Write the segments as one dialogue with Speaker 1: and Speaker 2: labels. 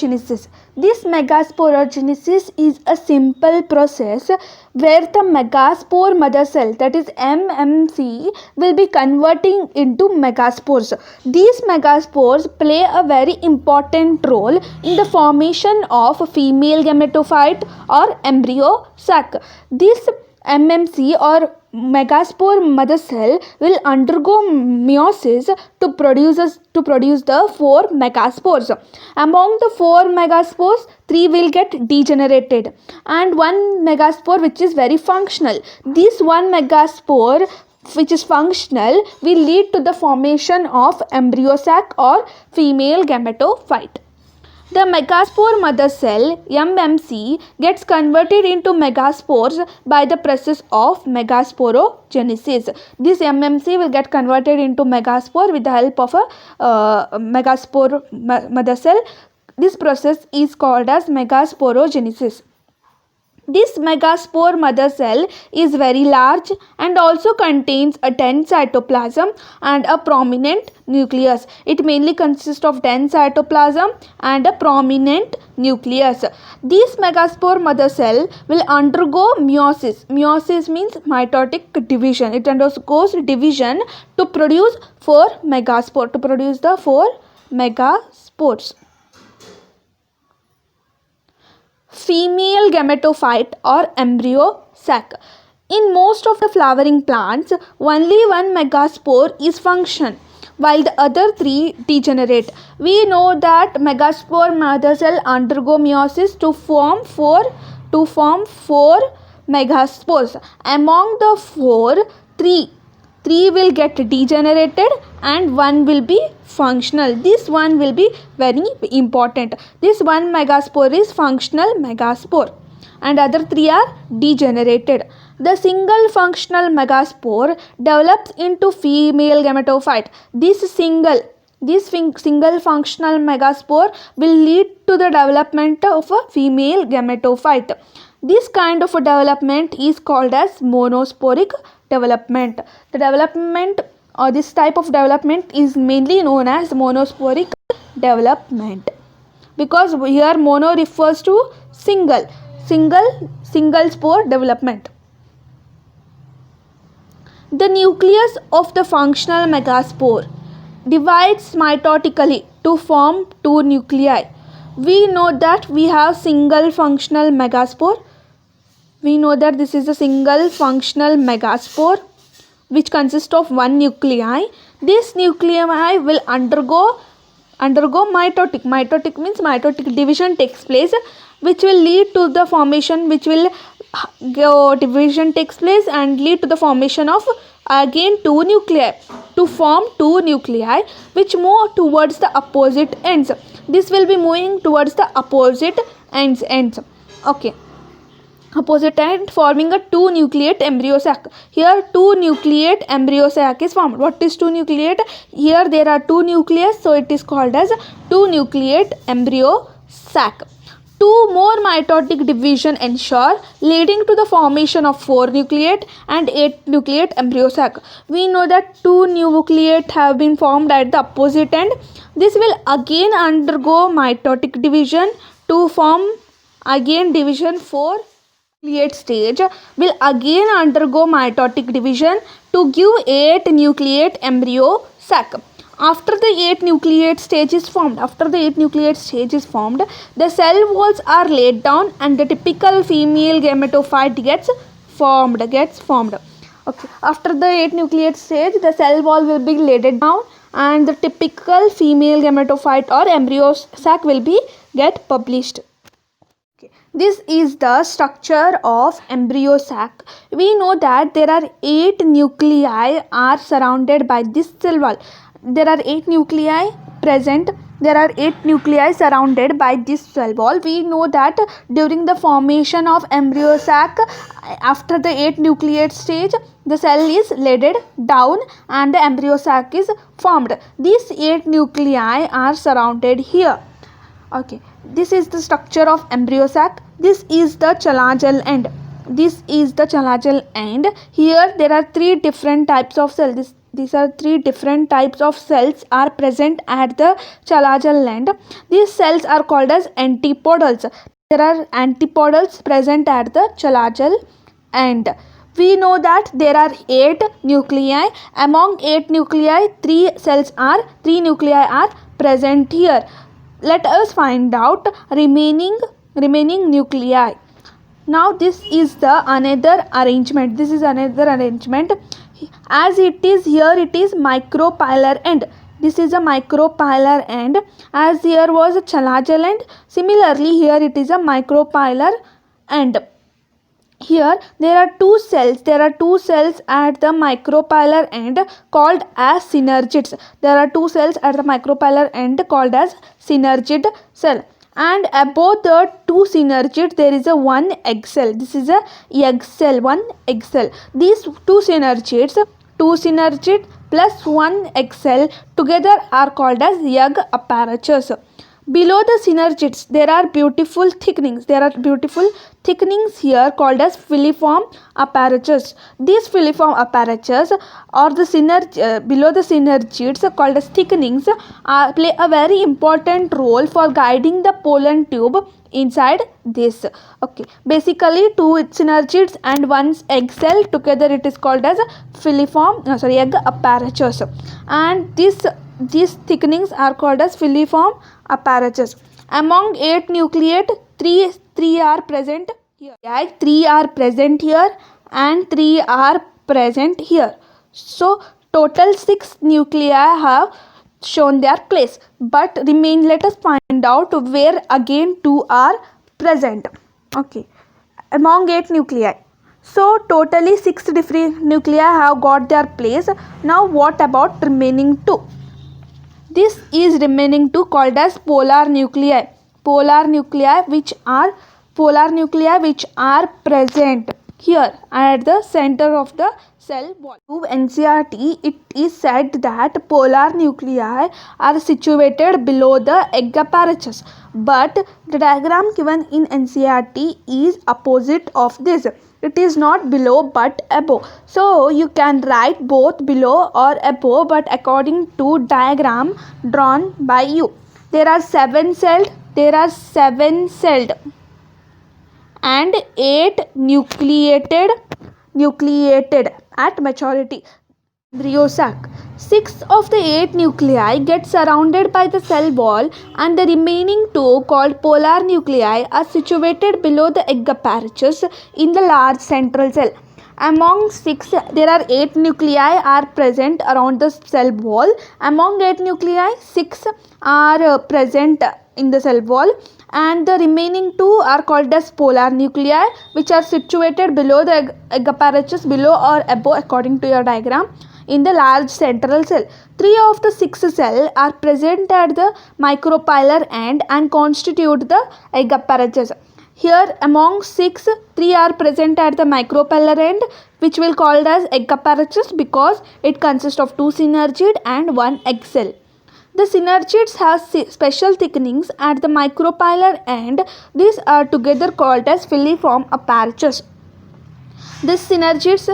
Speaker 1: megasporogenesis. This megasporogenesis is a simple process where the megaspore mother cell, that is MMC, will be converting into megaspores. These megaspores play a very important role in the formation of a female gametophyte or embryo sac. This MMC or megaspore mother cell will undergo meiosis to produce the 4 megaspores. Among the 4 megaspores, 3 will get degenerated and 1 megaspore which is very functional. This 1 megaspore which is functional will lead to the formation of embryo sac or female gametophyte. The megaspore mother cell MMC gets converted into megaspores by the process of megasporogenesis. This MMC will get converted into megaspore with the help of a megaspore mother cell. This process is called as megasporogenesis. This megaspore mother cell is very large and also contains a dense cytoplasm and a prominent nucleus. It mainly consists of dense cytoplasm and a prominent nucleus. This megaspore mother cell will undergo meiosis. Meiosis means mitotic division. It undergoes division to produce 4 megaspores, to produce the 4 megaspores. Female gametophyte or embryo sac. In most of the flowering plants, only 1 megaspore is function while the other 3 degenerate. We know that megaspore mother cell undergo meiosis to form 4 megaspores. Among the 4, 3 will get degenerated and 1 will be functional. This one will be very important. This 1 megaspore is functional megaspore and other 3 are degenerated. The single functional megaspore develops into female gametophyte. This single functional megaspore will lead to the development of a female gametophyte. This kind of a development is called as monosporic development. The development or this type of development is mainly known as monosporic development, because here mono refers to single spore development. The nucleus of the functional megaspore divides mitotically to form 2 nuclei. We know that we have single functional megaspore. We know that this is a single functional megaspore which consists of 1 nuclei. This nuclei will undergo mitotic. Mitotic means mitotic division takes place, which will lead to the formation, division takes place and lead to the formation of again 2 nuclei, to form 2 nuclei which move towards the opposite ends. This will be moving towards the opposite ends. Okay. Opposite end, forming a 2 nucleate embryo sac. Here 2 nucleate embryo sac is formed. What is 2 nucleate? Here there are 2 nucleus, so it is called as 2 nucleate embryo sac. 2 more mitotic division ensure, leading to the formation of 4 nucleate and 8 nucleate embryo sac. We know that 2 nucleate have been formed at the opposite end. This will again undergo mitotic division to form again division 4. Nucleate stage will again undergo mitotic division to give 8 nucleate embryo sac. After the 8 nucleate stage is formed, the cell walls are laid down and the typical female gametophyte gets formed. Okay. After the 8 nucleate stage, the cell wall will be laid down and the typical female gametophyte or embryo sac will be get published. This is the structure of embryo sac. We know that there are 8 nuclei are surrounded by this cell wall. There are 8 nuclei present. There are 8 nuclei surrounded by this cell wall. We know that during the formation of embryo sac, after the 8 nucleate stage, the cell is laid down and the embryo sac is formed. These 8 nuclei are surrounded here. Okay, this is the structure of embryo sac. This is the chalajal end. Here there are 3 different types of cells. these are three different types of cells are present at the chalazal end. These cells are called as antipodals. There are antipodals present at the chalazal end. We know that there are 8 nuclei. Among 8 nuclei, 3 nuclei are present here. Let us find out remaining nuclei. Now this is the another arrangement. This is another arrangement. As it is here, it is micropylar end. This is a micropylar end. As here was a chalazal end, similarly here it is a micropylar end. Here there are two cells. There are two cells at the micropylar end called as synergids. There are two cells at the micropylar end called as synergid cell. And above the two synergids there is a one egg cell. This is a egg cell, one egg cell. These two synergids plus one egg cell together are called as egg apparatus. Below the synergids there are beautiful thickenings. There are beautiful thickenings here called as filiform apparatus. These filiform apparatus or the below the synergids called as thickenings play a very important role for guiding the pollen tube inside this. Okay, basically two synergids and one egg cell together it is called as egg apparatus, and these thickenings are called as filiform apparatus. Among 8 nucleate, 3 are present here. 3 are present here and 3 are present here. So total 6 nuclei have shown their place. But let us find out where again 2 are present. Okay, among 8 nuclei. So totally 6 different nuclei have got their place. Now what about remaining 2? This is remaining 2 called as polar nuclei. Polar nuclei which are present here at the center of the cell wall. To NCERT, it is said that polar nuclei are situated below the egg apparatus. But the diagram given in NCERT is opposite of this. It is not below but above. So you can write both below or above, but according to diagram drawn by you. There are 7 celled and 8 nucleated at maturity embryo sac. 6 of the 8 nuclei get surrounded by the cell wall, and the remaining 2 called polar nuclei are situated below the egg apparatus in the large central cell. Among 6, there are 8 nuclei are present around the cell wall. Among 8 nuclei, 6 are present in the cell wall, and the remaining 2 are called as polar nuclei, which are situated below the egg apparatus, below or above according to your diagram, in the large central cell. 3 of the 6 cells are present at the micropylar end and constitute the egg apparatus. Here among 6, 3 are present at the micropylar end, which will called as egg apparatus because it consists of 2 synergid and 1 egg cell. The synergids have special thickenings at the micropylar end. These are together called as filiform apparatus. This synergids,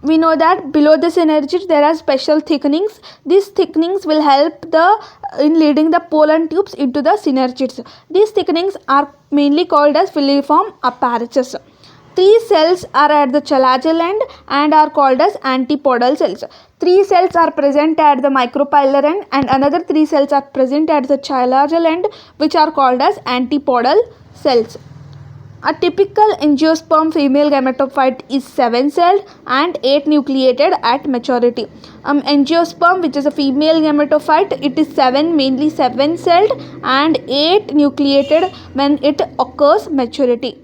Speaker 1: we know that below the synergids there are special thickenings. These thickenings will help in leading the pollen tubes into the synergids. These thickenings are mainly called as filiform apparatus. 3 cells are at the chalazal end and are called as antipodal cells. 3 cells are present at the micropylar end and another 3 cells are present at the chalazal end, which are called as antipodal cells. A typical angiosperm female gametophyte is 7-celled and 8 nucleated at maturity. Angiosperm, which is a female gametophyte, it is mainly 7-celled and 8 nucleated when it occurs maturity.